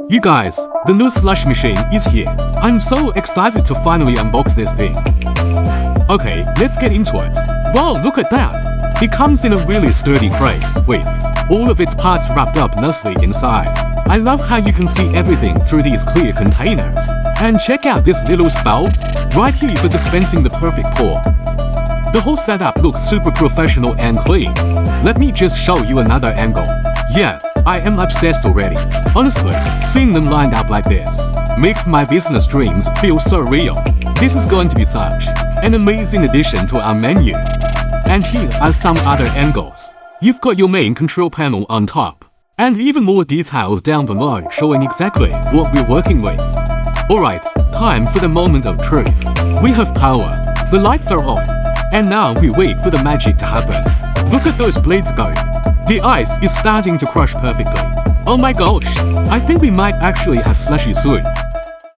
You guys, the new Slush Machine is here. I'm so excited to finally unbox this thing. Okay, let's get into it. Wow, look at that! It comes in a really sturdy crate, with all of its parts wrapped up nicely inside. I love how you can see everything through these clear containers. And check out this little spout, right here for dispensing the perfect pour. The whole setup looks super professional and clean. Let me just show you another angle. Yeah, I am obsessed already. Honestly, seeing them lined up like this makes my business dreams feel so real. This is going to be such an amazing addition to our menu. And here are some other angles. You've got your main control panel on top, and even more details down below showing exactly what we're working with. Alright, time for the moment of truth. We have power, the lights are on, and now we wait for the magic to happen. Look at those blades go. The ice is starting to crush perfectly. Oh my gosh, I think we might actually have slushy soon.